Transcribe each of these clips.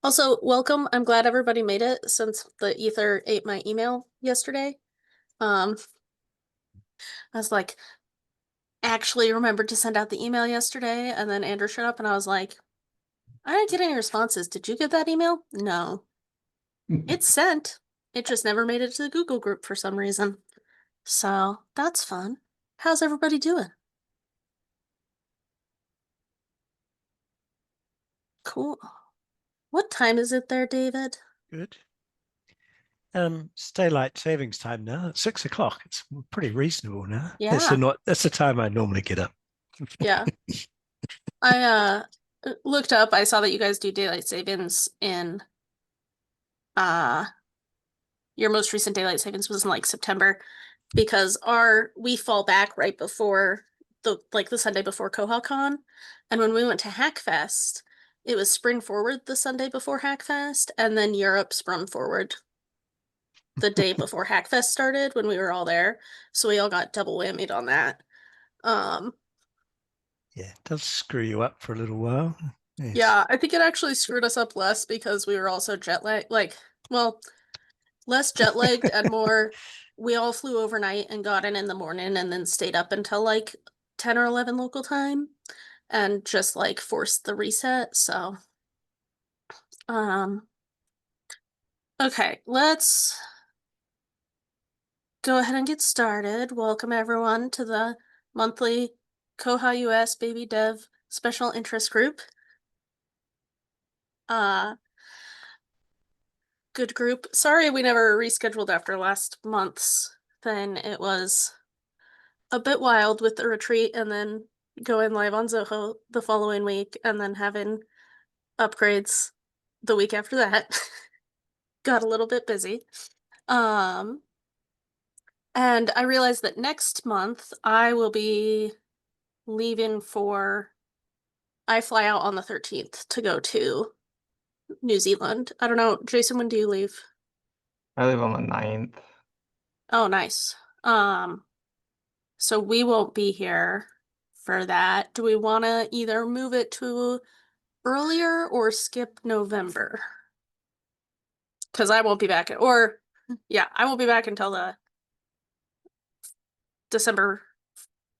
Also, welcome. I'm glad everybody made it since the ether ate my email yesterday. Um, I was like, actually remembered to send out the email yesterday, and then Andrew showed up and I was like, I didn't get any responses. Did you get that email? No. It's sent. It just never made it to the Google group for some reason. So that's fun. How's everybody doing? Cool. What time is it there, David? Good. It's daylight savings time now. It's 6 o'clock. It's pretty reasonable now. Yeah. That's the time I normally get up. Yeah. I looked up, I saw that you guys do daylight savings in uh your most recent daylight savings was in like September because we fall back right before the Sunday before KohaCon. And when we went to Hackfest, it was spring forward the Sunday before Hackfest, and then Europe sprung forward the day before Hackfest started when we were all there. So we all got double whammied on that. Um, Yeah, it does screw you up for a little while. Yes. yeah, I think it actually screwed us up less because we were also jet lagged, well, less jet lagged and more. We all flew overnight and got in the morning and then stayed up until like 10 or 11 local time and just like forced the reset. So, um, okay, let's go ahead and get started. Welcome everyone to the monthly koha-US baby dev special interest group. Uh, Good group. Sorry we never rescheduled after last month's thing. It was a bit wild with the retreat and then going live on Zoho the following week and then having upgrades the week after that. Got a little bit busy. Um, and I realized that next month I will be leaving I fly out on the 13th to go to New Zealand. I don't know, Jason, when do you leave? I live on the 9th. Oh, nice. Um, so we won't be here for that. Do we want to either move it to earlier or skip November? Because I won't be back, I won't be back until the December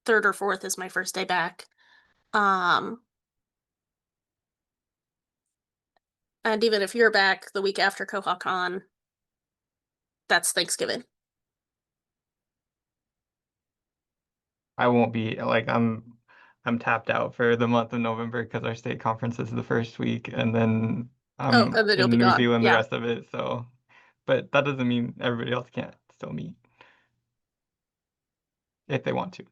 3rd or 4th is my first day back. Um, and even if you're back the week after KohaCon, that's Thanksgiving. I won't be like I'm tapped out for the month of November because our state conference is the first week, and then Oh, I'm and then you'll in be New gone. Zealand the Yeah. rest of it. So, but that doesn't mean everybody else can't still meet if they want to.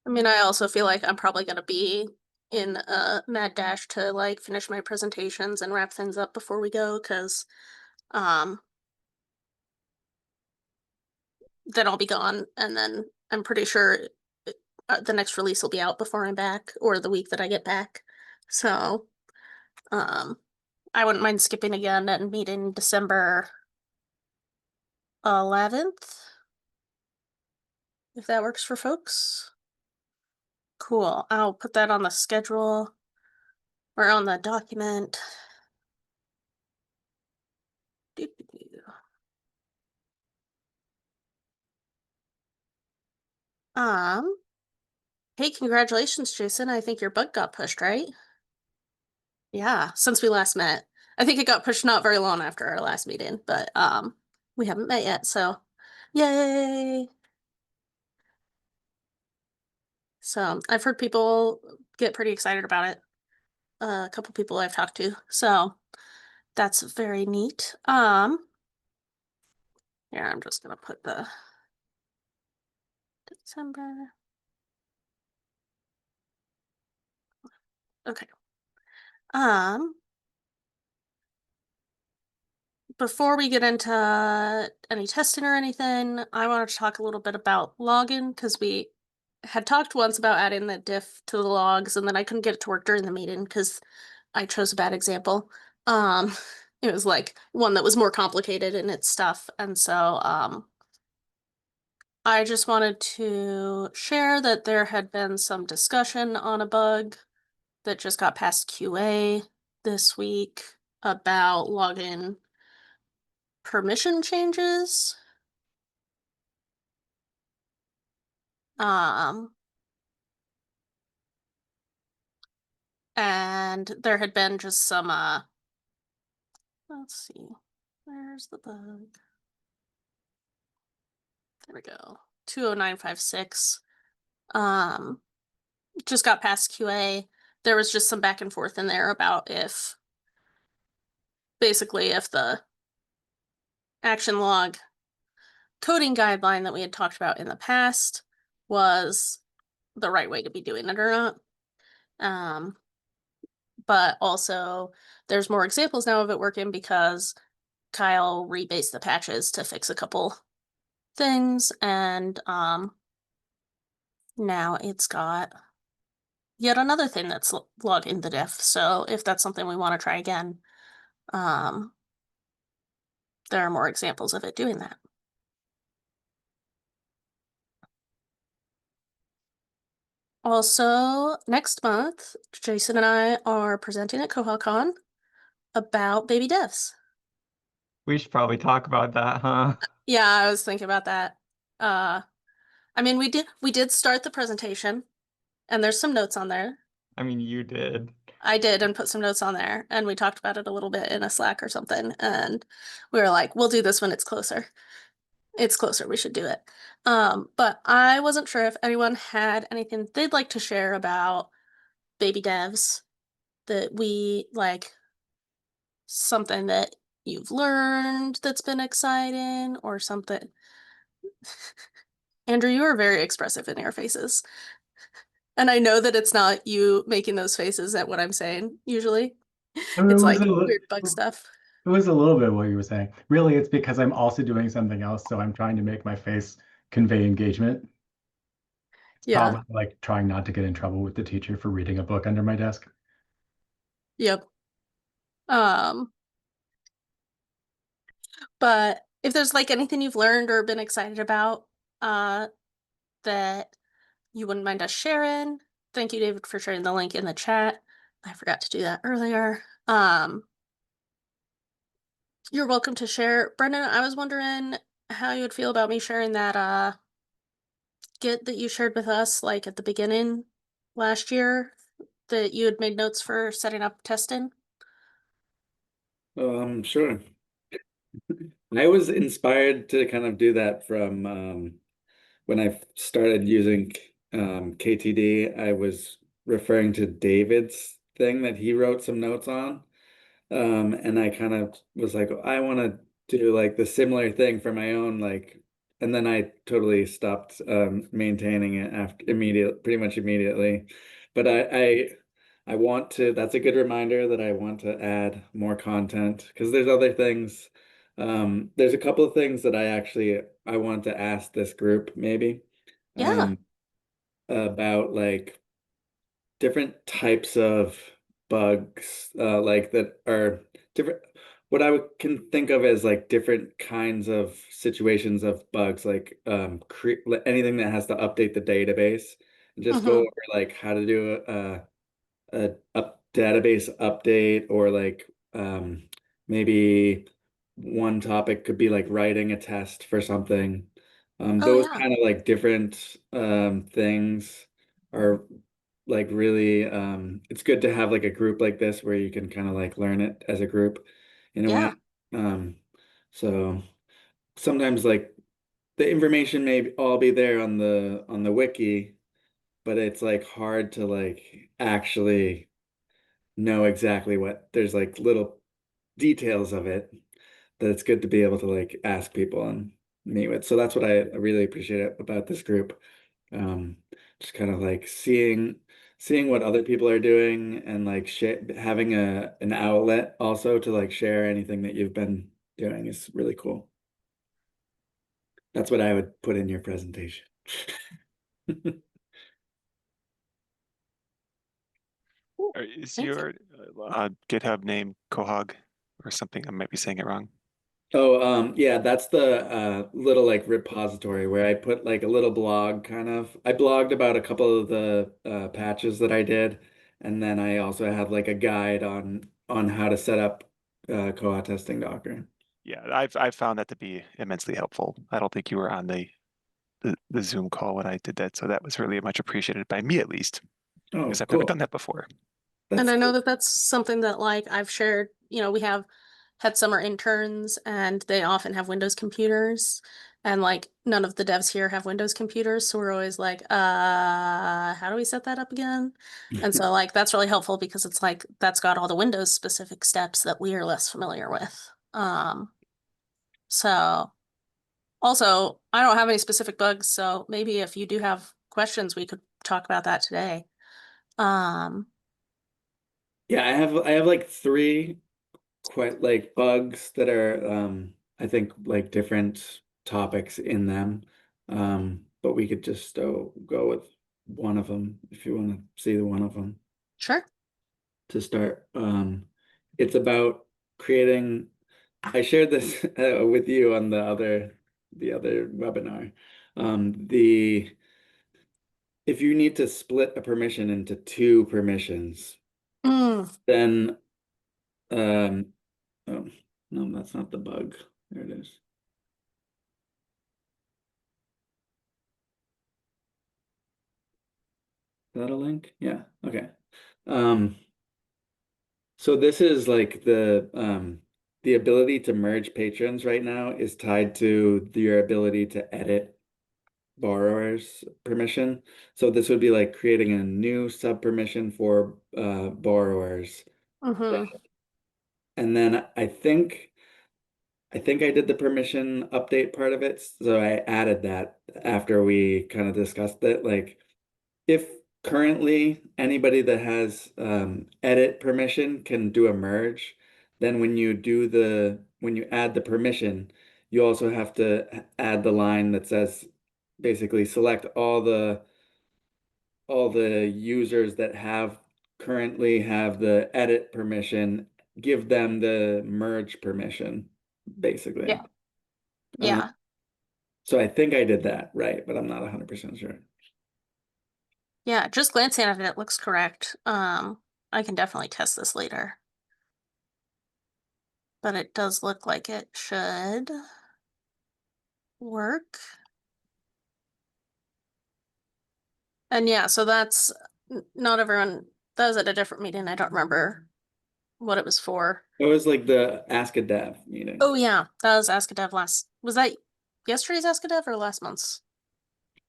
I mean, I also feel like I'm probably gonna be in a mad dash to like finish my presentations and wrap things up before we go, because um then I'll be gone, and then I'm pretty sure the next release will be out before I'm back, or the week that I get back. So, um, I wouldn't mind skipping again and meeting December 11th, if that works for folks. Cool. I'll put that on the schedule or on the document. Um, hey, congratulations, Jason. I think your bug got pushed, right? Yeah, since we last met. I think it got pushed not very long after our last meeting, but we haven't met yet, so yay. So I've heard people get pretty excited about it. A couple people I've talked to. So that's very neat. Yeah, I'm just gonna put the December. Okay. Um, Before we get into any testing or anything, I want to talk a little bit about login because we had talked once about adding the diff to the logs, and then I couldn't get it to work during the meeting because I chose a bad example. Um, it was like one that was more complicated in its stuff, and so I just wanted to share that there had been some discussion on a bug that just got past QA. this week about login permission changes. And there had been just some let's see, where's the bug? There we go. 20956. Just got past QA. There was just some back and forth in there about if basically if the action log coding guideline that we had talked about in the past was the right way to be doing it or not. But also there's more examples now of it working because Kyle rebased the patches to fix a couple things, and now it's got yet another thing that's logged in the diff. So if that's something we want to try again, there are more examples of it doing that. Also, next month, Jason and I are presenting at KohaCon about baby devs. We should probably talk about that, huh? Yeah, I was thinking about that. I mean, we did start the presentation, and there's some notes on there. I mean, you did. I did, and put some notes on there, and we talked about it a little bit in a Slack or something, and we were like, we'll do this when it's closer. It's closer, we should do it. But I wasn't sure if anyone had anything they'd like to share about baby devs that we like, something that you've learned that's been exciting or something. Andrew, you are very expressive in your faces. And I know that it's not you making those faces at what I'm saying, usually. I mean, It's it like was a weird bug stuff. It was a little bit what you were saying. Really, it's because I'm also doing something else, so I'm trying to make my face convey engagement. Yeah. Probably like trying not to get in trouble with the teacher for reading a book under my desk. Yep. But if there's like anything you've learned or been excited about, that you wouldn't mind us sharing, thank you, David, for sharing the link in the chat. I forgot to do that earlier. You're welcome to share. Brendan, I was wondering how you would feel about me sharing that Git that you shared with us like at the beginning last year that you had made notes for setting up testing. Sure. I was inspired to kind of do that from when I started using KTD. I was referring to David's thing that he wrote some notes on. And I kind of was like, I want to do like the similar thing for my own, like, and then I totally stopped maintaining it after pretty much immediately. But I want to, that's a good reminder that I want to add more content because there's other things. There's a couple of things that I want to ask this group maybe Yeah. about like different types of bugs, like that are different. What can think of as like different kinds of situations of bugs, like anything that has to update the database, and just go over like how to do a database update, or like maybe one topic could be like writing a test for something. Oh, Those yeah. kind of like different things are like really it's good to have like a group like this where you can kind of like learn it as a group in a Yeah. way. So sometimes like the information may all be there on the wiki, but it's like hard to like actually know exactly what there's like little details of it that it's good to be able to like ask people and meet with. So that's what I really appreciate about this group. Um, just kind of like seeing what other people are doing, and like having an outlet also to like share anything that you've been doing is really cool. That's what I would put in your presentation. Is Thank you. your GitHub name Kohog or something? I might be saying it wrong. Oh, yeah, that's the little like repository where I put like a little blog kind of. I blogged about a couple of the patches that I did, and then I also have like a guide on on how to set up koha testing Docker. Yeah, I've found that to be immensely helpful. I don't think you were on the Zoom call when I did that, so that was really much appreciated by me at least, Oh, because I've cool. never done that before. And That's I know cool. that that's something that like I've shared, we have had summer interns and they often have Windows computers and like none of the devs here have Windows computers. So we're always like, how do we set that up again? And so like that's really helpful because it's like that's got all the Windows specific steps that we are less familiar with. So also I don't have any specific bugs, so maybe if you do have questions, we could talk about that today. Yeah, I have like three quite like bugs that are I think like different topics in them. But we could just go with one of them if you want to see the one of them Sure. to start. It's about creating. I shared this with you on the other webinar. The if you need to split a permission into two permissions, then oh no, that's not the bug. There it is. Is that a link? Yeah, okay. So this is like the ability to merge patrons right now is tied to your ability to edit borrower's permission. So this would be like creating a new sub permission for borrowers. Mm-hmm. And then I think I did the permission update part of it. So I added that after we kind of discussed it. Like if currently anybody that has edit permission can do a merge, then when you add the permission, you also have to add the line that says basically select all the users that currently have the edit permission, give them the merge permission, basically. Yeah. Um, Yeah. so I think I did that right, but I'm not 100% sure. Yeah. Just glancing at it, it looks correct. I can definitely test this later. But it does look like it should work. And yeah, so that's not everyone, that was at a different meeting. I don't remember what it was for. It was like the Ask a Dev meeting. Oh yeah, that was Ask a Dev was that yesterday's Ask a Dev or last month's?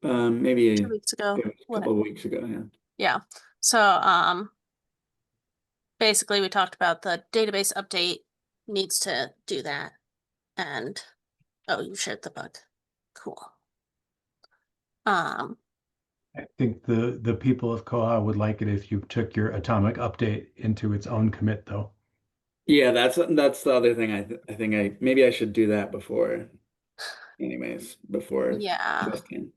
Maybe 2 weeks ago. a couple of weeks ago, yeah. Yeah. So basically we talked about the database update needs to do that. And oh, you shared the bug. Cool. I think the people of Koha would like it if you took your atomic update into its own commit, though. Yeah, that's the other thing. I think maybe I should do that before, before Yeah. testing.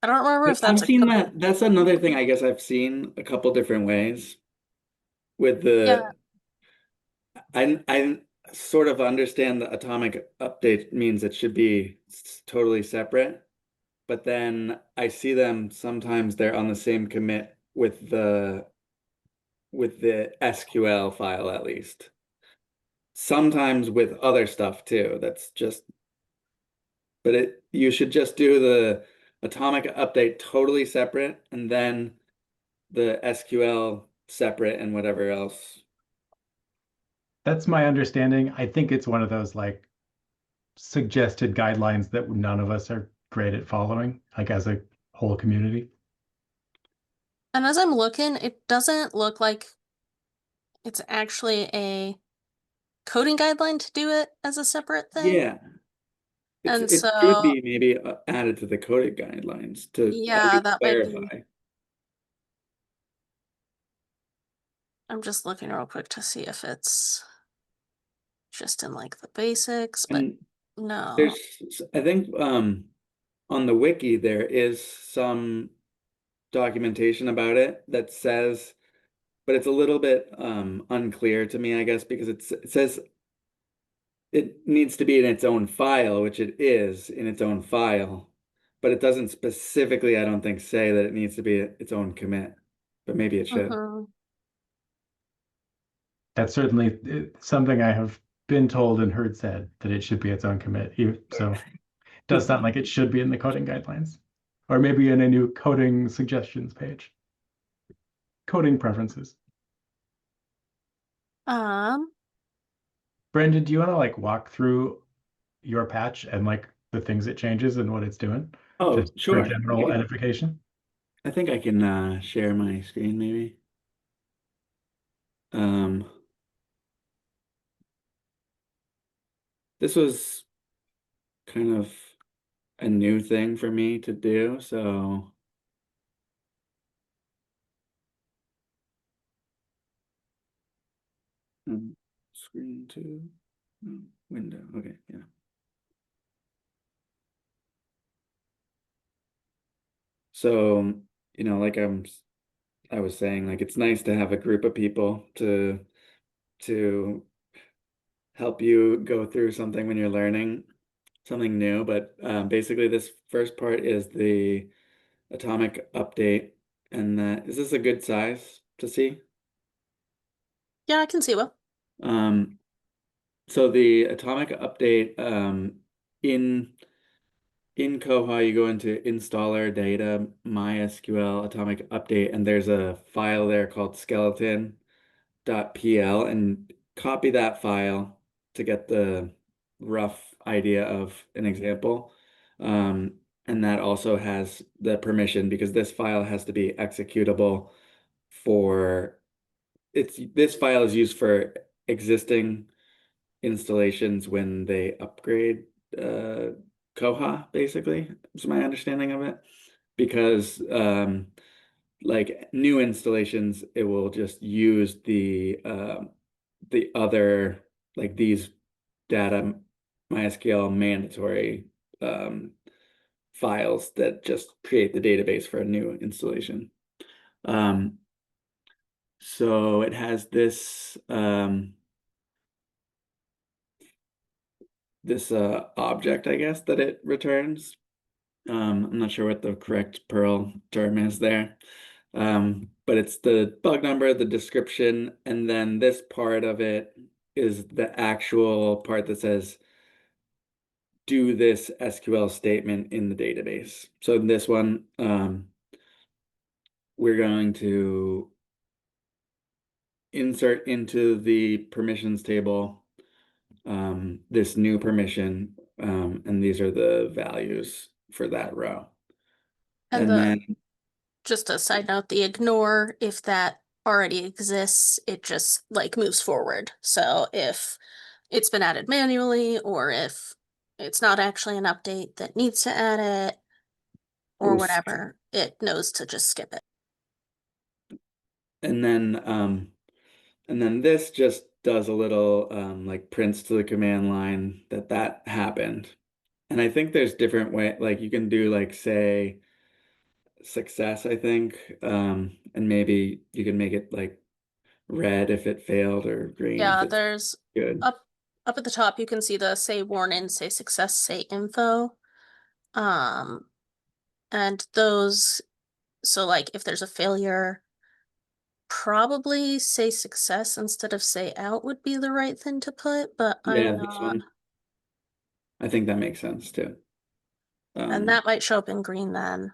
I don't remember if that's I've seen that. That's another thing I guess I've seen a couple different ways with Yeah. I sort of understand the atomic update means it should be totally separate, but then I see them sometimes they're on the same commit with the SQL file at least. Sometimes with other stuff too. But you should just do the atomic update totally separate and then the SQL separate and whatever else. That's my understanding. I think it's one of those like suggested guidelines that none of us are great at following, like as a whole community. And as I'm looking, it doesn't look like it's actually a coding guideline to do it as a separate thing. Yeah. And It so, should be maybe added to the coding guidelines to at yeah, least that might be. clarify. I'm just looking real quick to see if it's just in like the basics, but And no. I think on the wiki there is some documentation about it that says, but it's a little bit unclear to me, I guess, because it says it needs to be in its own file, which it is in its own file, but it doesn't specifically, I don't think, say that it needs to be its own commit, but maybe it should. Mhm. That's certainly something I have been told and heard said, that it should be its own commit. So it does sound like it should be in the coding guidelines, or maybe in a new coding suggestions page. Coding preferences. Um, Brendan, do you want to like walk through your patch and like the things it changes and what it's doing? Oh, Just sure. for general edification. I think I can share my screen maybe. This was kind of a new thing for me to do, so screen two, no, window. Okay, yeah. So, you know, like I was saying, like it's nice to have a group of people to help you go through something when you're learning something new. But basically, this first part is the atomic update, and that is this a good size to see? yeah, I can see well. So the atomic update in Koha, you go into installer data, MySQL atomic update, and there's a file there called skeleton.pl, and copy that file to get the rough idea of an example. And that also has the permission, because this file has to be executable for this file is used for existing installations when they upgrade Koha, basically, is my understanding of it. Because like new installations, it will just use the other, like these data MySQL mandatory files that just create the database for a new installation. So it has this object, I guess, that it returns. I'm not sure what the correct Perl term is there. But it's the bug number, the description, and then this part of it is the actual part that says do this SQL statement in the database. So in this one, we're going to insert into the permissions table this new permission, and these are the values for that row. And And then just a side note, the ignore, if that already exists, it just like moves forward. So if it's been added manually, or if it's not actually an update that needs to add it, or Oof. whatever, it knows to just skip it. And then this just does a little like prints to the command line that happened. And I think there's different way, like you can do like say success, I think, and maybe you can make it like red if it failed or green if Yeah, it's there's good. up at the top you can see the say warning, say success, say info. And those, so like if there's a failure, probably say success instead of say out would be the right thing to put, but Yeah, I'm this not. one. I think that makes sense too. And that might show up in green then.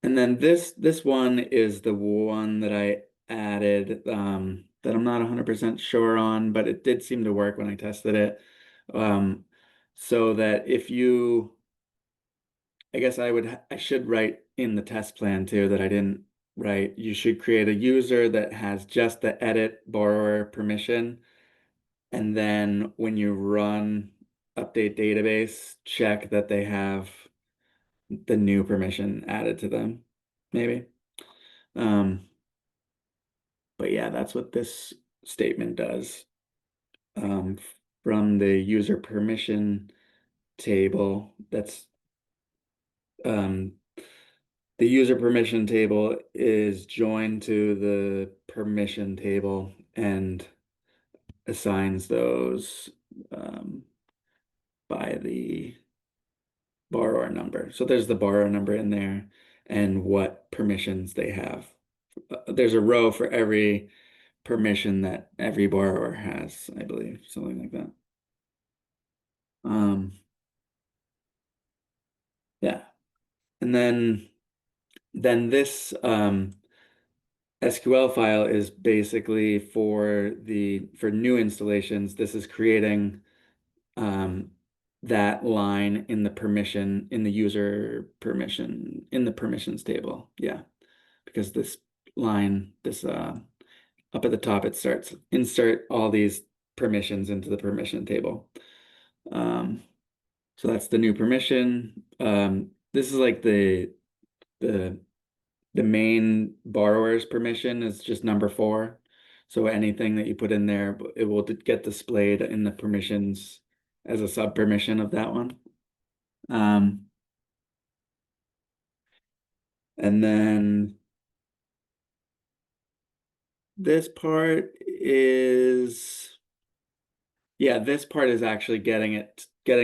And then this one is the one that I added that I'm not 100% sure on, but it did seem to work when I tested it. So that if you, I guess I should write in the test plan too that I didn't write. You should create a user that has just the edit borrower permission. And then when you run update database, check that they have the new permission added to them, maybe. But yeah, that's what this statement does. From the user permission table, that's the user permission table is joined to the permission table and assigns those by the borrower number. So there's the borrower number in there and what permissions they have. There's a row for every permission that every borrower has, I believe, something like that. Yeah. And then this SQL file is basically for new installations. This is creating that line in the permission, in the user permission, in the permissions table. Yeah, because this line, this up at the top, it starts insert all these permissions into the permission table. So that's the new permission. This is like the main borrower's permission is just number 4. So anything that you put in there, it will get displayed in the permissions as a sub permission of that one. And then this part is, yeah, this part is actually getting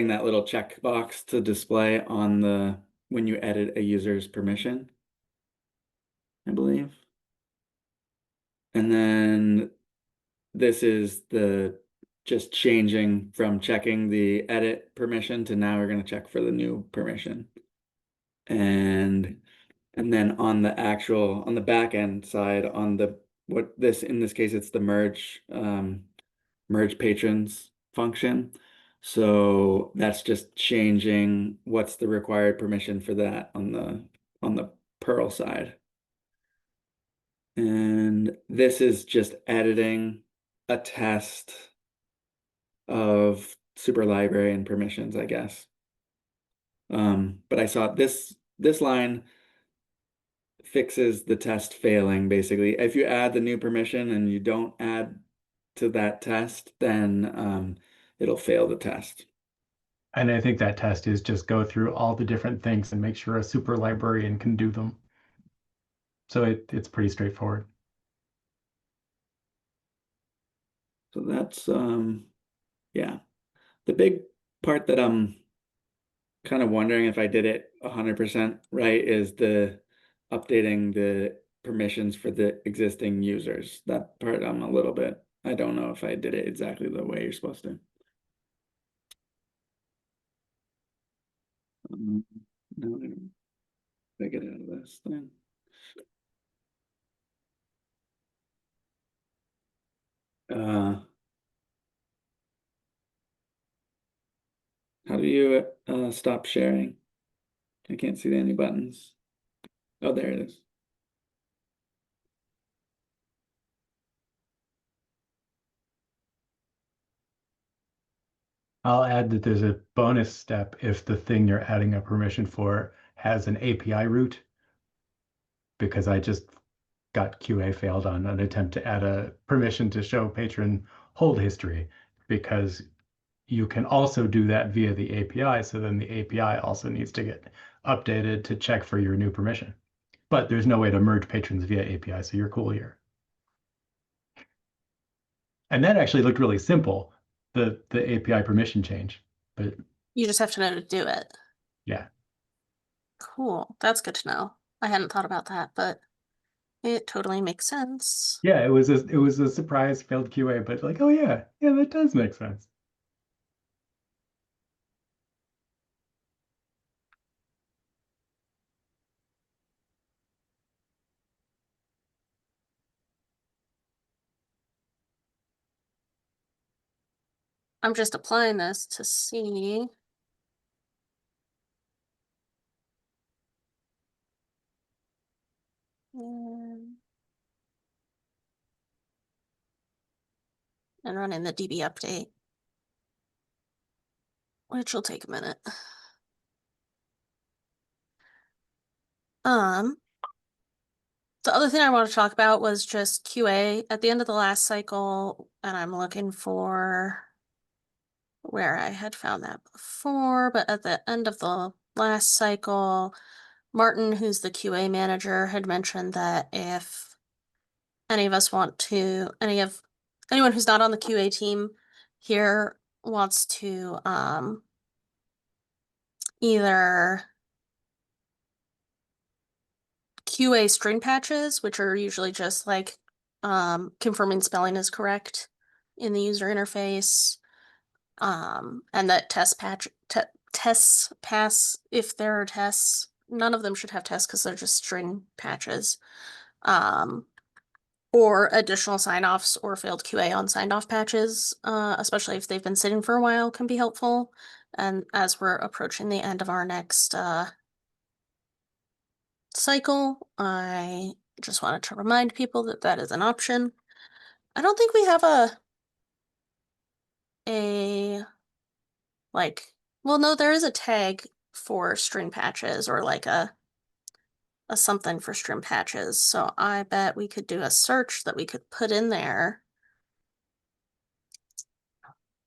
that little checkbox to display on when you edit a user's permission, I believe. And then this is just changing from checking the edit permission to now we're going to check for the new permission. And then on the back end side, in this case, it's the merge patrons function. So that's just changing what's the required permission for that on the Perl side. And this is just editing a test of super library and permissions, I guess. But I saw this line fixes the test failing, basically. If you add the new permission and you don't add to that test, then it'll fail the test. And I think that test is just go through all the different things and make sure a super librarian can do them. So it's pretty straightforward. So that's yeah. The big part that I'm kind of wondering if I did it 100% right is the updating the permissions for the existing users. That part I don't know if I did it exactly the way you're supposed to. No, I get out of this thing. How do you stop sharing? I can't see any buttons. Oh, there it is. I'll add that there's a bonus step if the thing you're adding a permission for has an API root, because I just got QA failed on an attempt to add a permission to show patron hold history, because you can also do that via the API. So then the API also needs to get updated to check for your new permission. But there's no way to merge patrons via API, so you're cool here. And that actually looked really simple, the API permission change. But You just have to know to do it. yeah. Cool. That's good to know. I hadn't thought about that, but it totally makes sense. Yeah, it was a surprise failed QA, but like, oh yeah, that does make sense. I'm just applying this to see. And running the DB update, which will take a minute. The other thing I want to talk about was just QA at the end of the last cycle, and I'm looking for where I had found that before, but at the end of the last cycle, Martin, who's the QA manager, had mentioned that if any of us want to, anyone who's not on the QA team here wants to either QA string patches, which are usually just like confirming spelling is correct in the user interface. And that tests pass if there are tests. None of them should have tests because they're just string patches. Or additional sign-offs or failed QA on signed-off patches, especially if they've been sitting for a while, can be helpful. And as we're approaching the end of our next cycle, I just wanted to remind people that that is an option. I don't think we have well, no, there is a tag for string patches or like a something for string patches. So I bet we could do a search that we could put in there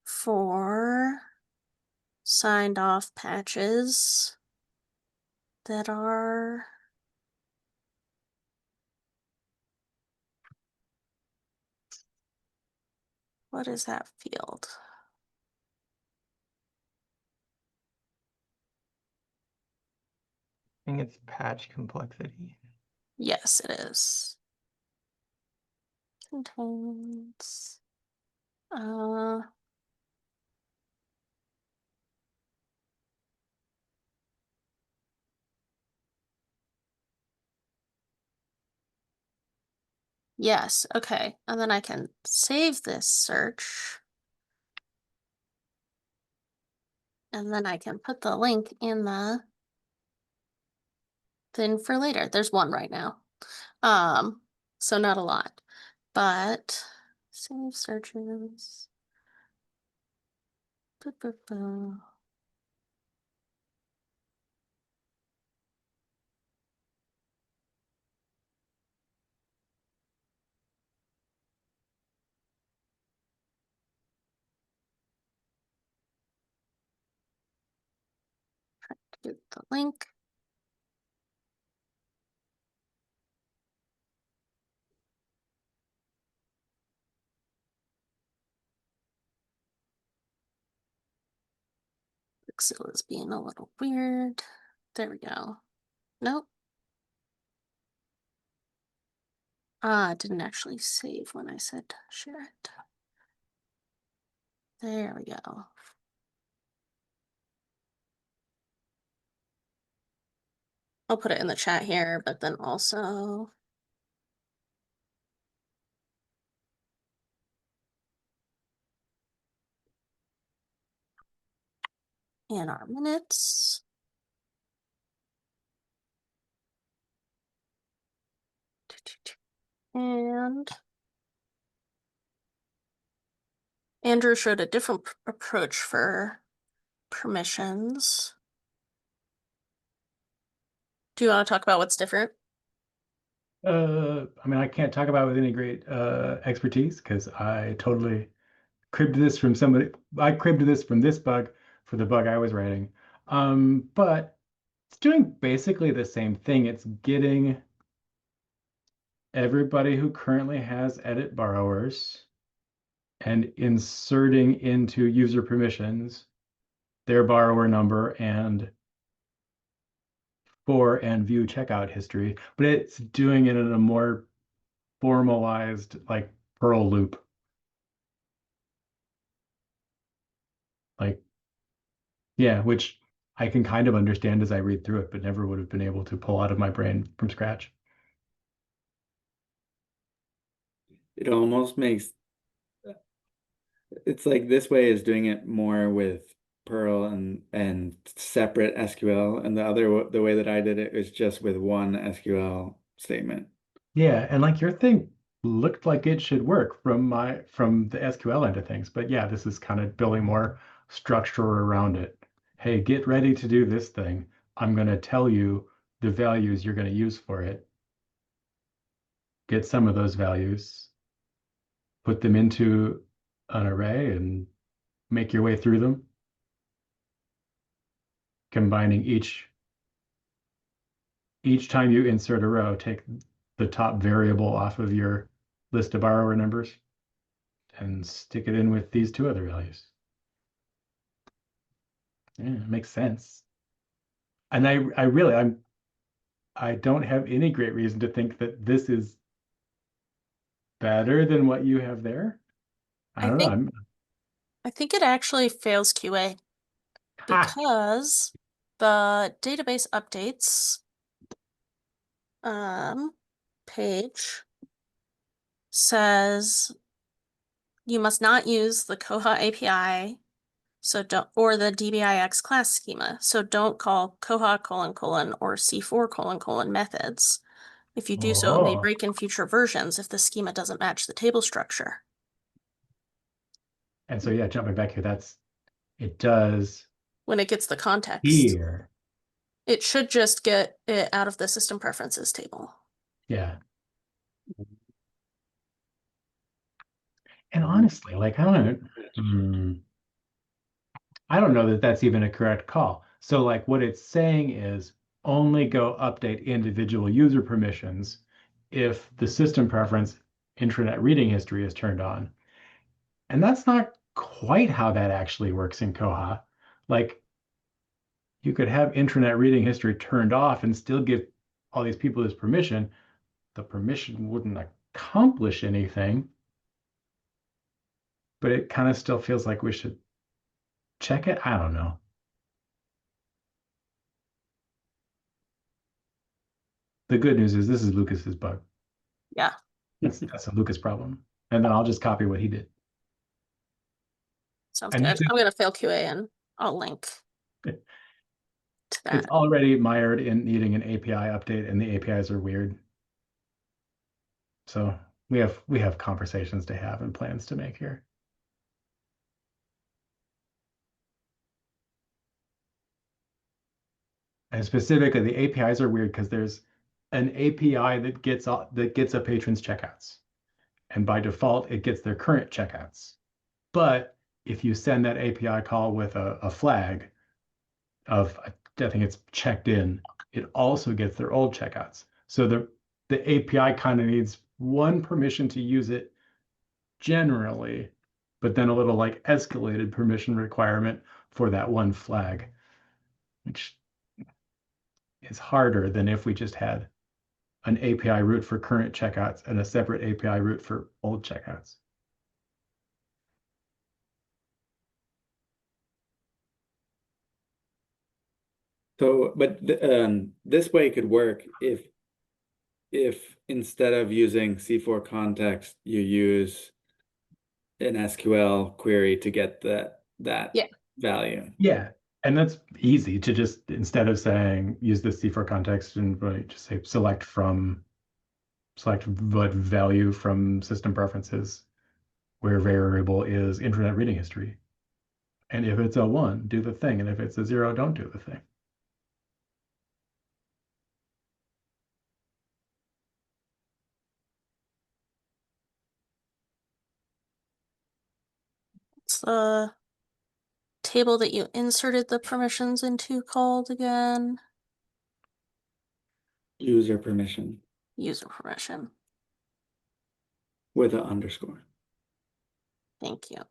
for signed off patches that are what is that field? I think it's patch complexity. Yes, it is. Contains yes, okay. And then I can save this search. And then I can put the link in the thing for later. There's one right now. So not a lot. But save searches. Boo, boo, boo. Get the link. Pixel is being a little weird. There we go. Nope. Ah, it didn't actually save when I said share it. There we go. I'll put it in the chat here, but then also in our minutes. And Andrew showed a different approach for permissions. Do you want to talk about what's different? I mean, I can't talk about it with any great expertise because I totally cribbed this from somebody. I cribbed this from this bug for the bug I was writing. But it's doing basically the same thing. It's getting everybody who currently has edit borrowers and inserting into user permissions their borrower number and for and view checkout history, but it's doing it in a more formalized like Perl loop. Like, yeah, which I can kind of understand as I read through it, but never would have been able to pull out of my brain from scratch. It almost makes it's like this way is doing it more with Perl and separate SQL, and the way that I did it is just with one SQL statement. Yeah, and like your thing looked like it should work from the SQL end of things, but yeah, this is kind of building more structure around it. Hey, get ready to do this thing. I'm going to tell you the values you're going to use for it. Get some of those values, put them into an array and make your way through them, combining each time you insert a row, take the top variable off of your list of borrower numbers and stick it in with these two other values. Yeah, it makes sense. And I don't have any great reason to think that this is better than what you have there? I I don't think- know. I think it actually fails QA Ha! because the database updates page says you must not use the Koha API, so don't, or the DBIX class schema. So don't call Koha : or C4 : methods. If you do so, it may Oh. break in future versions if the schema doesn't match the table structure. And so, yeah, jumping back here, it does When it gets the context, here. it should just get it out of the system preferences table. Yeah. And honestly, like, I don't know that that's even a correct call. So like what it's saying is only go update individual user permissions if the system preference intranet reading history is turned on. And that's not quite how that actually works in Koha. Like you could have intranet reading history turned off and still give all these people this permission. The permission wouldn't accomplish anything, but it kind of still feels like we should check it. I don't know. The good news is this is Lucas's bug. Yeah. That's a Lucas problem. And then I'll just copy what he did. Sounds And good. usually- I'm gonna fail QA and I'll link to It's that. already mired in needing an API update, and the APIs are weird. So we have conversations to have and plans to make here. And specifically, the APIs are weird because there's an API that gets a patron's checkouts, and by default, it gets their current checkouts. But if you send that API call with a flag of, I think it's checked in, it also gets their old checkouts. So the API kind of needs one permission to use it generally, but then a little like escalated permission requirement for that one flag, which is harder than if we just had an API route for current checkouts and a separate API route for old checkouts. So, but this way could work if instead of using C4 context, you use an SQL query to get that Yeah. value. Yeah, and that's easy to just, instead of saying use this C4 context, and just say select what value from system preferences where variable is intranet reading history. And if it's a 1, do the thing. And if it's a 0, don't do the thing. It's the table that you inserted the permissions into called again. User permission User permission. with an underscore. Thank you.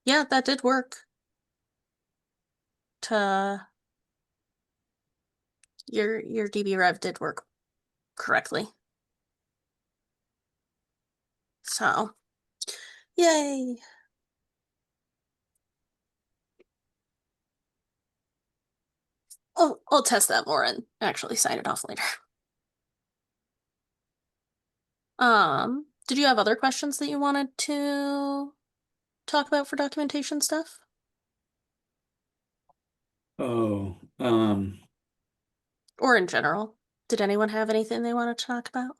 Yeah, that did work. Your DB rev did work correctly. So, yay. Oh, I'll test that more and actually sign it off later. Did you have other questions that you wanted to talk about for documentation stuff? Oh, Or in general? Did anyone have anything they wanted to talk about?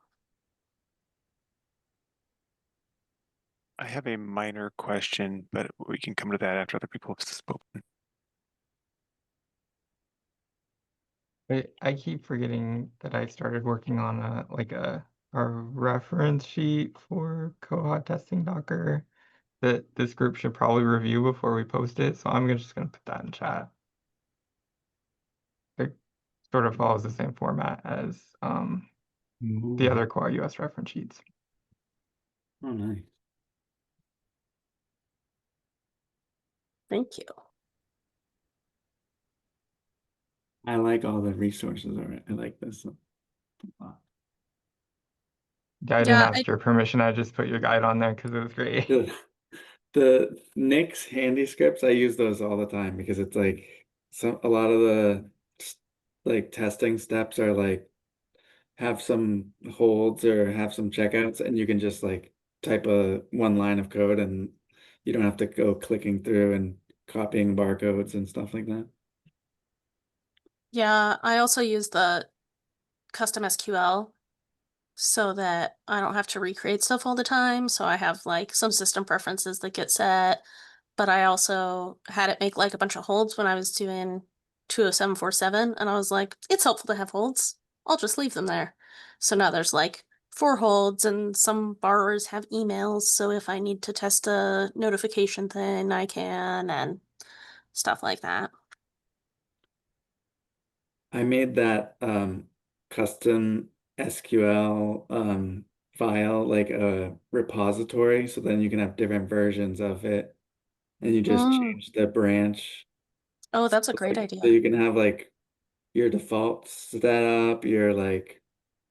I have a minor question, but we can come to that after other people have spoken. I keep forgetting that I started working on a reference sheet for Koha testing Docker that this group should probably review before we post it. So I'm just gonna put that in chat. It sort of follows the same format as the other koha-US reference sheets. oh nice. Thank you. I like all the resources. All right, I like this a lot. Yeah, I didn't Yeah, ask your permission. I just put your guide on there because it was great. The Nix handy scripts, I use those all the time because it's like a lot of the like testing steps are like have some holds or have some checkouts, and you can just like type one line of code and you don't have to go clicking through and copying barcodes and stuff like that. yeah, I also use the custom SQL so that I don't have to recreate stuff all the time. So I have like some system preferences that get set, but I also had it make like a bunch of holds when I was doing 20747, and I was like, it's helpful to have holds. I'll just leave them there. So now there's like 4 holds, and some borrowers have emails, so if I need to test a notification thing, I can, and stuff like that. I made that custom SQL file like a repository, so then you can have different versions of it, and you just Mm. change the branch. Oh, that's a So, great like, idea. so you can have like your defaults set up, your like,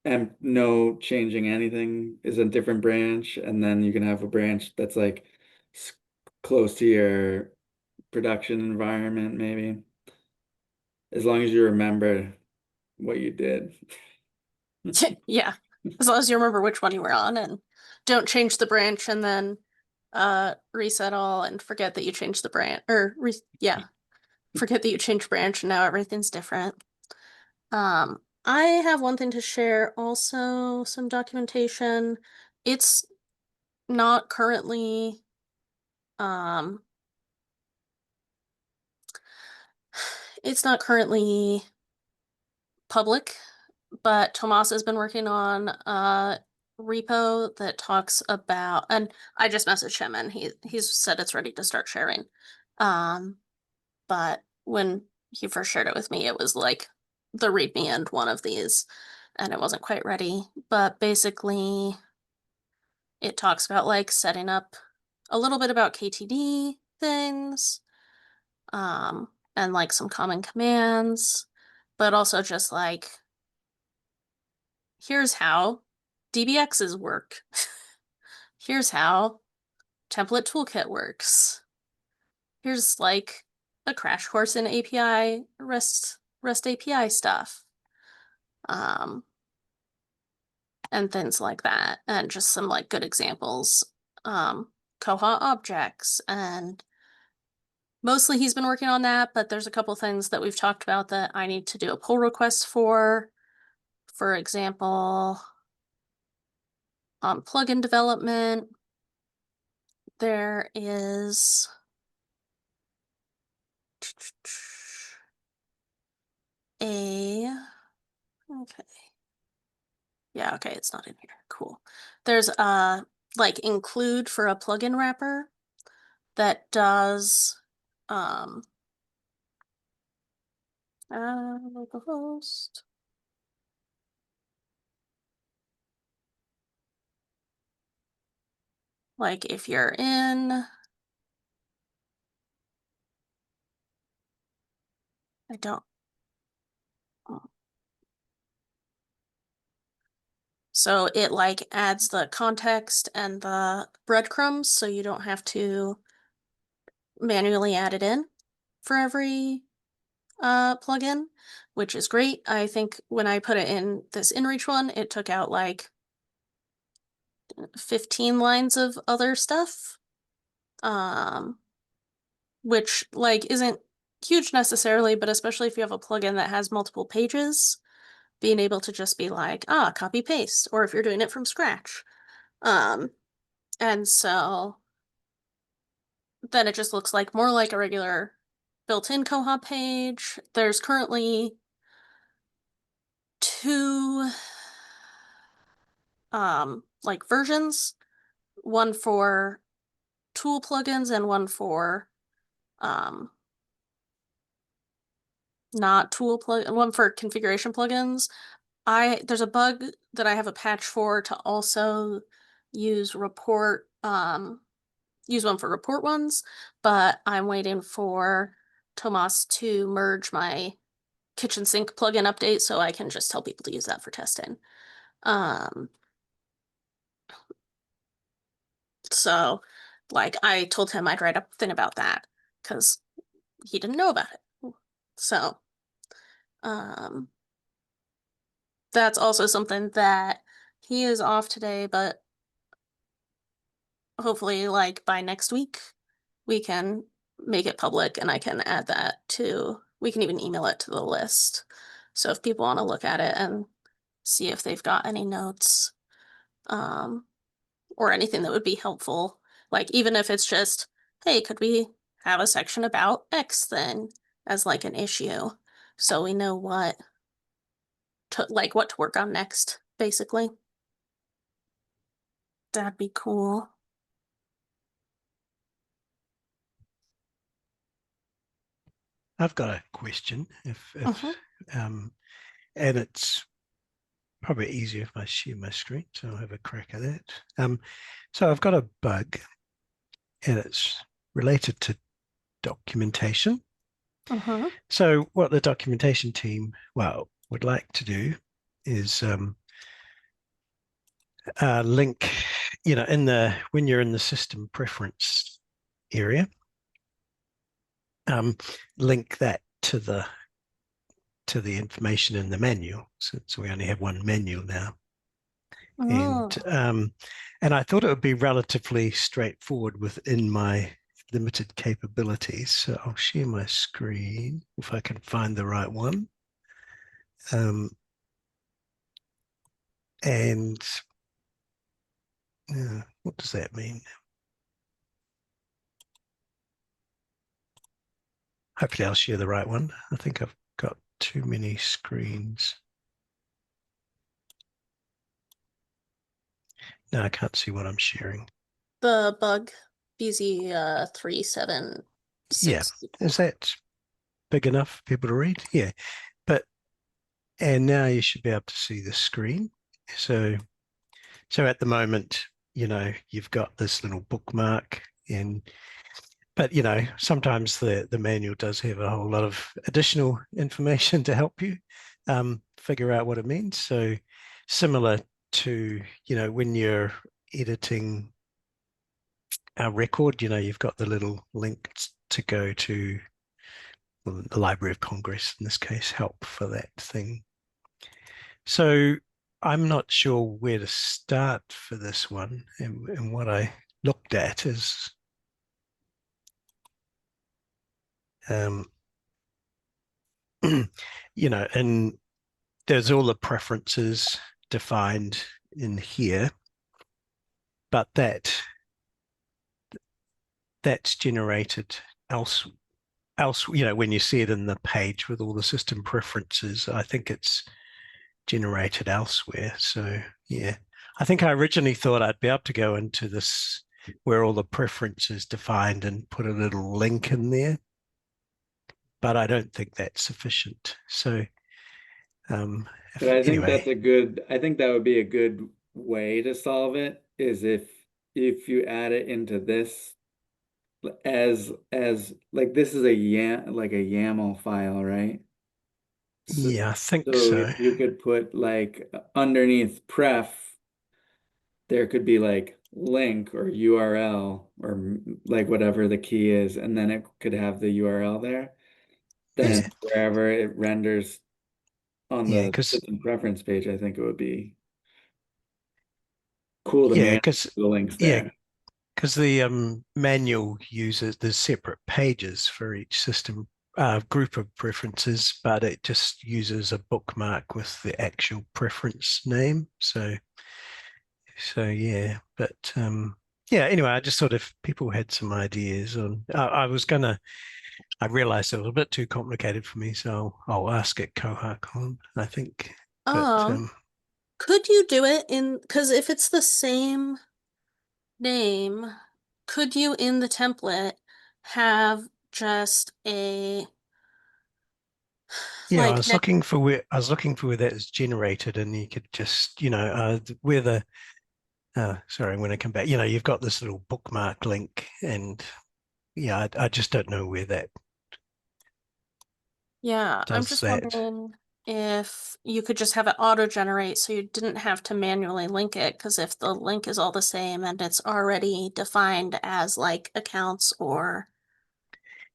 and no changing anything is a different branch, and then you can have a branch that's like close to your production environment, maybe, as long as you remember what you did. Yeah, as long as you remember which one you were on and don't change the branch and then reset all and forget that you changed the branch, or yeah, forget that you changed branch and now everything's different. I have one thing to share also, some documentation. It's not currently um it's not currently public, but Tomas has been working on a repo that talks about, and I just messaged him and he's said it's ready to start sharing. But when he first shared it with me, it was like the README end one of these, and it wasn't quite ready. But basically, it talks about like setting up a little bit about KTD things, and like some common commands, but also just like, here's how DBXs work. Here's how template toolkit works. Here's like a crash course in API REST API stuff. And things like that, and just some like good examples. Koha objects, and mostly he's been working on that, but there's a couple things that we've talked about that I need to do a pull request for. For example, plugin development, there is okay. Yeah, okay, it's not in here. Cool. There's a like include for a plugin wrapper that does localhost. Like if you're in, I don't. So it like adds the context and the breadcrumbs, so you don't have to manually add it in for every plugin, which is great. I think when I put it in this InReach one, it took out like 15 lines of other stuff, which like isn't huge necessarily, but especially if you have a plugin that has multiple pages, being able to just be like, copy paste, or if you're doing it from scratch. And so then it just looks like more like a regular built-in Koha page. There's currently 2 like versions, one for tool plugins and one for not tool plug, one for configuration plugins. There's a bug that I have a patch for to also use report use one for report ones, but I'm waiting for Tomas to merge my kitchen sink plugin update, so I can just tell people to use that for testing. So like I told him I'd write up a thing about that because he didn't know about it. So that's also something that he is off today, but hopefully like by next week we can make it public and I can add that to, we can even email it to the list. So if people want to look at it and see if they've got any notes, or anything that would be helpful, like even if it's just, hey, could we have a section about X thing as like an issue, so we know what to work on next, basically. That'd be cool. I've got a question. And it's probably easier if I share my screen, so I'll have a crack at that. So I've got a bug, and it's related to documentation. So what the documentation team, would like to do is link, when you're in the system preference area, link that to the information in the manual, since we only have one manual now. And I thought it would be relatively straightforward within my limited capabilities. So I'll share my screen if I can find the right one. And what does that mean? Hopefully I'll share the right one. I think I've got too many screens. No, I can't see what I'm sharing. The bug BZ 376. Yeah, is that big enough for people to read? Yeah, and now you should be able to see the screen. So at the moment, you've got this little bookmark, but sometimes the manual does have a whole lot of additional information to help you figure out what it means. So similar to, when you're editing a record, you've got the little link to go to the Library of Congress, in this case, help for that thing. So I'm not sure where to start for this one. And what I looked at is and there's all the preferences defined in here, but that's generated else, when you see it in the page with all the system preferences, I think it's generated elsewhere. So yeah, I think I originally thought I'd be able to go into this where all the preferences defined and put a little link in there, but I don't think that's sufficient. So but I think that's I think that would be a good way to solve it, is if you add it into this as like, this is a YAML file, right? Yeah, I think so. If you could put like underneath pref, there could be like link or URL or like whatever the key is, and then it could have the URL there. Then wherever it renders on the system preference page, I think it would be cool to manage the links there. Yeah, because the manual uses, there's separate pages for each system group of preferences, but it just uses a bookmark with the actual preference name. So yeah, but anyway, I just thought if people had some ideas on, I realized it was a bit too complicated for me, so I'll ask at koha-con, I think. Could you do it because if it's the same name, could you in the template have just a I was looking for where that is generated, and you could just, where the sorry, I'm going to come back. You've got this little bookmark link, and I just don't know where that. Yeah, I'm does just that. wondering if you could just have it auto-generate so you didn't have to manually link it, because if the link is all the same and it's already defined as like accounts or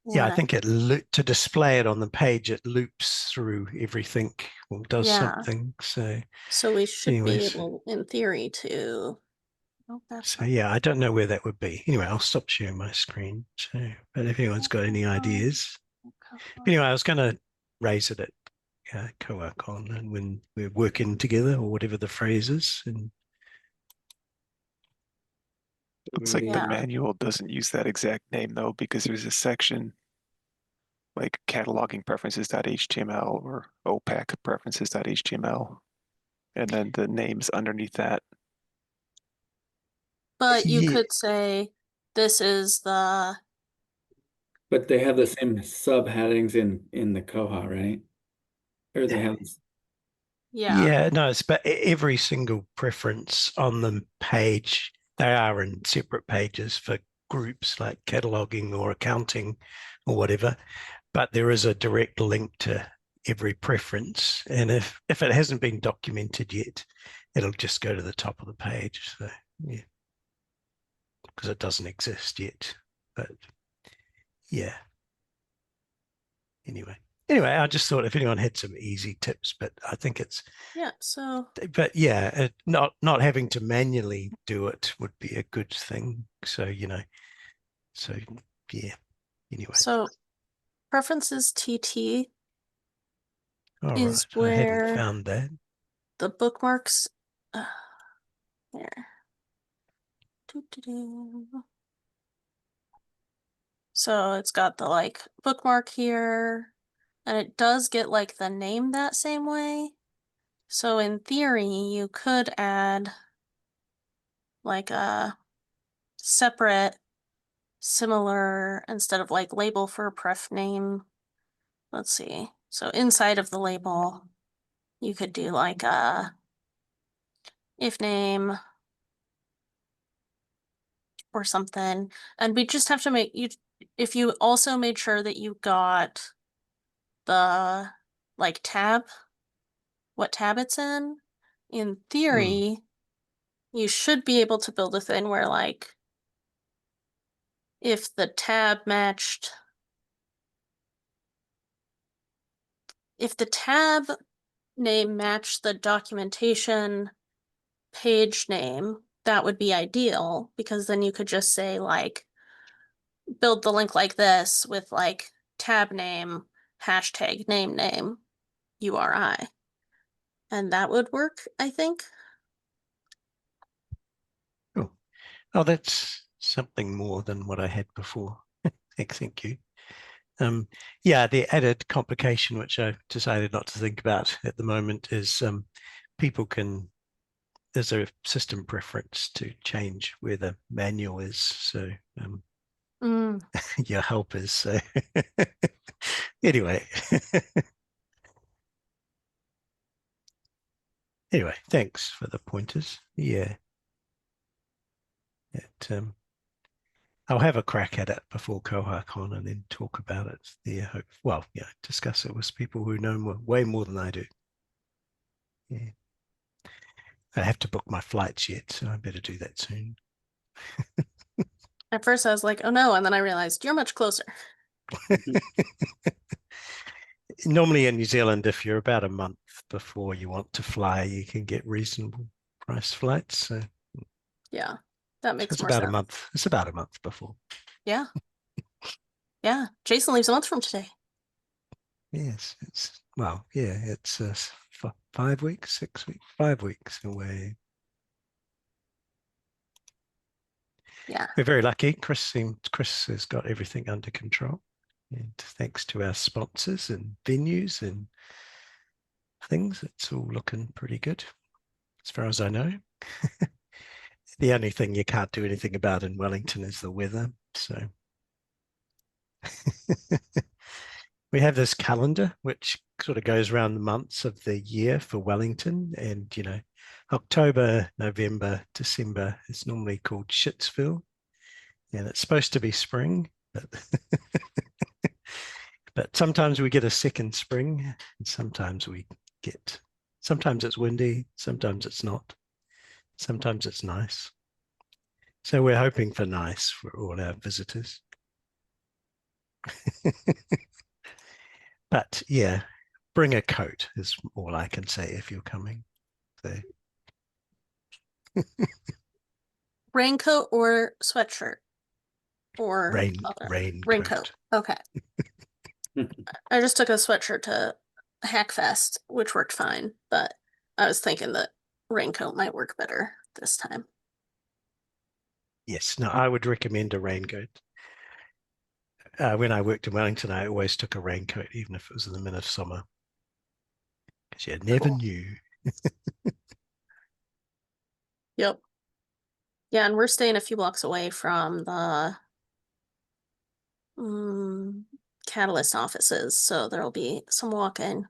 Yeah, I what, think to display it on the page, it loops through everything or does Yeah. something. So so we should be anyways, able, in theory, to. Oh, that's not. yeah, I don't know where that would be. Anyway, I'll stop sharing my screen. So, but if anyone's got any ideas, anyway, I was going to raise it at koha-con and when we're working together or whatever the phrase is. And Looks like the Yeah. manual doesn't use that exact name though, because there's a section like cataloging preferences.html or OPAC preferences.html, and then the names underneath that. But you yeah, could say this is the. But they have the same subheadings in the Koha, right? Or they have yeah, no, it's but every single preference on the page, they are in separate pages for groups like cataloging or accounting or whatever. But there is a direct link to every preference. And if it hasn't been documented yet, it'll just go to the top of the page. So yeah, because it doesn't exist yet. But yeah. Anyway, I just thought if anyone had some easy tips, but I think it's So but yeah, not having to manually do it would be a good thing. So so yeah. Anyway, preferences TT all is right, I hadn't where found that. the bookmarks. There. Doo-doo-doo. So it's got the like bookmark here, and it does get like the name that same way. So in theory, you could add like a separate, similar, instead of like label for pref name. Let's see. So inside of the label, you could do like a if name or something. And we just have to make you, if you also made sure that you got the like tab, what tab it's in theory, you should be able to build a thing where like if the tab matched, if the tab name matched the documentation page name, that would be ideal, because then you could just say like build the link like this with like tab name hashtag name URI, and that would work, I think. Cool. Oh, that's something more than what I had before. Thank you. Yeah, the added complication, which I've decided not to think about at the moment, is people can, there's a system preference to change where the manual is. So your help is. So anyway. Anyway, thanks for the pointers. Yeah. I'll have a crack at it before koha-con and then talk about it there. Well, yeah, discuss it with people who know way more than I do. Yeah. I have to book my flights yet, so I better do that soon. At first I was like, oh no, and then I realized you're much closer. Normally in New Zealand, if you're about a month before you want to fly, you can get reasonable price flights. So yeah, that makes it's more about sense. a month. It's about a month before. Yeah. Yeah. Jason leaves a month from today. Yes, it's well, yeah, it's 5 weeks, 6 weeks, 5 weeks away. Yeah. We're very lucky. Chris has got everything under control. And thanks to our sponsors and venues and things, it's all looking pretty good, as far as I know. The only thing you can't do anything about in Wellington is the weather. So we have this calendar which sort of goes around the months of the year for Wellington. And, October, November, December is normally called Shitsville. And it's supposed to be spring, but But sometimes we get a second spring, and sometimes it's windy, sometimes it's not, sometimes it's nice. So we're hoping for nice for all our visitors. But yeah, bring a coat is all I can say if you're coming. So Raincoat or sweatshirt? Or other? raincoat. Raincoat. Okay. I just took a sweatshirt to Hackfest, which worked fine, but I was thinking that raincoat might work better this time. Yes, no, I would recommend a raincoat. When I worked in Wellington, I always took a raincoat, even if it was in the middle of summer, because you never Cool. knew. Yep. Yeah, and we're staying a few blocks away from the Catalyst offices, so there'll be some walking.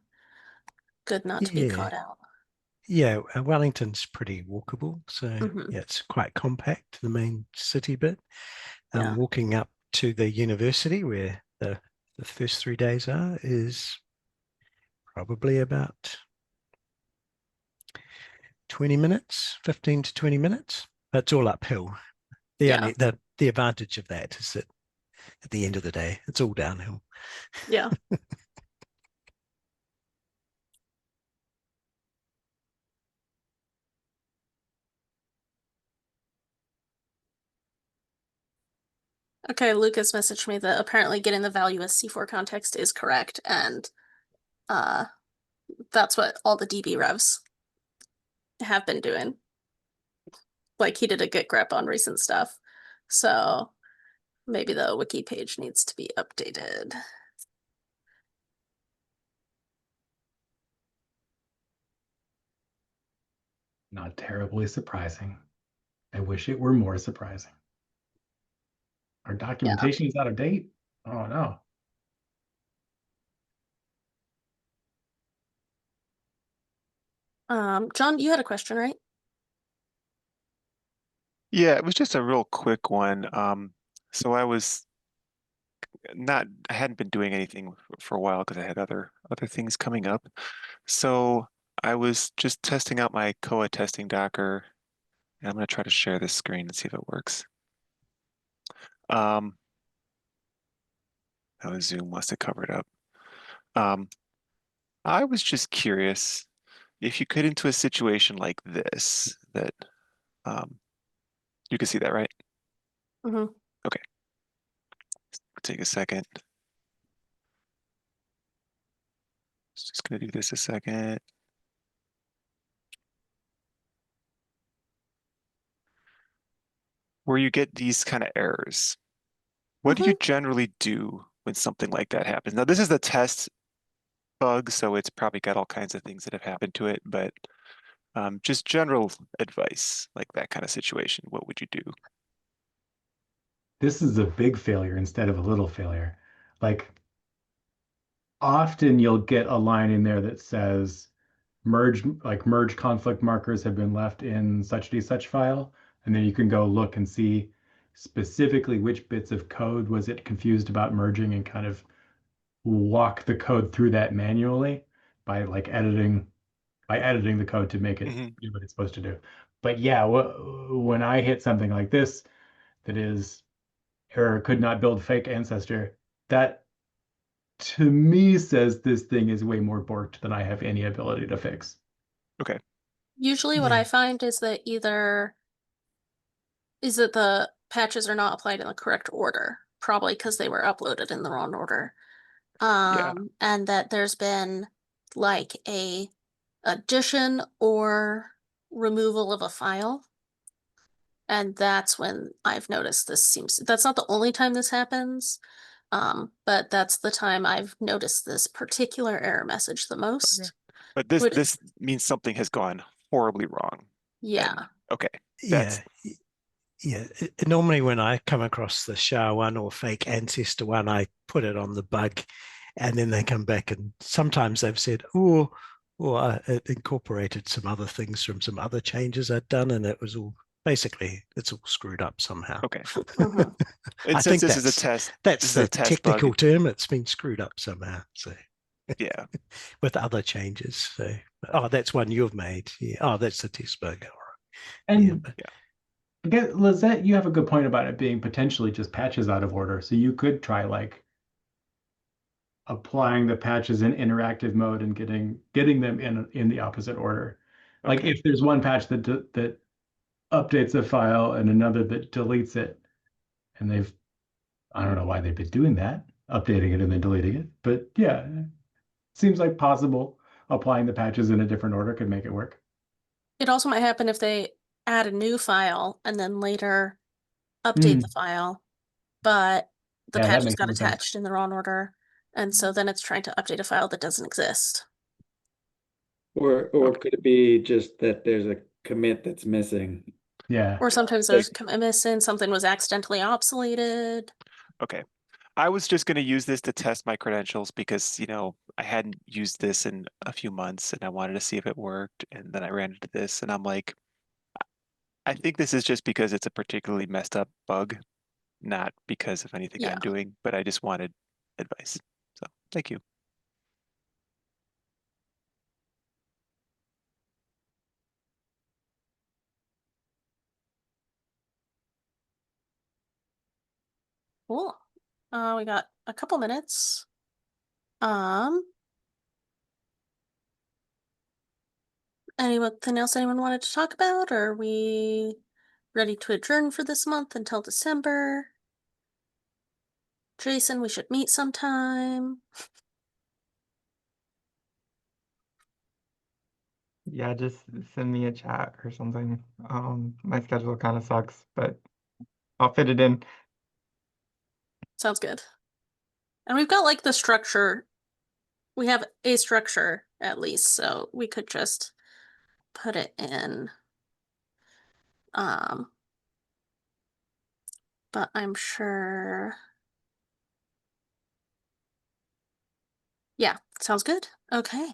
Good not to be Yeah, caught out. yeah. Wellington's pretty walkable, so Mhm. yeah, it's quite compact, the main city bit. Yeah. Walking up to the university where the first 3 days are is probably about 20 minutes, 15 to 20 minutes. That's all uphill. Yeah. The advantage of that is that at the end of the day, it's all downhill. Yeah. Okay, Lucas messaged me that apparently getting the value as C4 context is correct, and that's what all the DB revs have been doing. Like he did a git grep on recent stuff. So maybe the wiki page needs to be updated. Not terribly surprising. I wish it were more surprising. Our documentation is out of date? Oh no. John, you had a question, right? Yeah, it was just a real quick one. So I hadn't been doing anything for a while because I had other things coming up. So I was just testing out my koha testing Docker, and I'm going to try to share this screen and see if it works. Oh, Zoom must have covered up. I was just curious if you get into a situation like this, that you can see that, right? Mm-hmm. Okay. Take a second. Just gonna do this a second. Where you get these kind of errors, what do you generally do when something like that happens? Now, this is the test bug, so it's probably got all kinds of things that have happened to it, but just general advice, like that kind of situation, what would you do? This is a big failure instead of a little failure. Like often you'll get a line in there that says merge conflict markers have been left in such file, and then you can go look and see specifically which bits of code was it confused about merging and kind of walk the code through that manually by editing the code to make it do what it's supposed to do. But yeah, when I hit something like this that is error could not build fake ancestor, that to me says this thing is way more borked than I have any ability to fix. Okay. Usually what I find is that the patches are not applied in the correct order, probably because they were uploaded in the wrong order. Yeah. And that there's been like a addition or removal of a file. And that's when I've noticed that's not the only time this happens. But that's the time I've noticed this particular error message the most. But this means something has gone horribly wrong. Yeah. And, okay. Yeah. Normally when I come across the SHA-1 or fake ancestor one, I put it on the bug, and then they come back, and sometimes they've said, it incorporated some other things from some other changes I'd done, and it was all basically it's all screwed up somehow. Okay. Mhm. And I since think this is a that's test, this that's is a the test bug. technical term. It's been screwed up somehow. So Yeah. with other changes. So that's one you've made. Yeah. Oh, that's the test bug. All right. And but- again, Lisette, you have a good point about it being potentially just patches out of order. So you could try like applying the patches in interactive mode and getting them in the opposite order. Like Okay. if there's one patch that that updates a file and another that deletes it, and I don't know why they've been doing that, updating it and then deleting it, but yeah, seems like possible applying the patches in a different order could make it work. It also might happen if they add a new file and then later update the file, but the Yeah, that patches makes got more sense. attached in the wrong order. And so then it's trying to update a file that doesn't exist. Or could it be just that there's a commit that's missing? Yeah. Or sometimes there's a commit missing, something was accidentally obsoleted. Okay. I was just going to use this to test my credentials because, I hadn't used this in a few months and I wanted to see if it worked. And then I ran into this and I'm like, I think this is just because it's a particularly messed up bug, not because of anything Yeah. I'm doing, but I just wanted advice. So thank you. Cool. We got a couple minutes. Anything else anyone wanted to talk about? Or are we ready to adjourn for this month until December? Jason, we should meet sometime. Yeah, just send me a chat or something. My schedule kind of sucks, but I'll fit it in. Sounds good. And we've got like the structure. We have a structure at least, so we could just put it in. But I'm sure. Yeah, sounds good. Okay.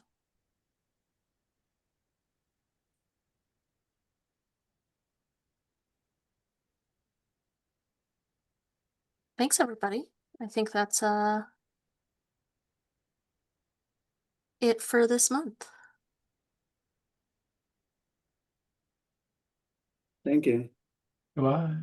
Thanks, everybody. I think that's it for this month. Thank you. Goodbye.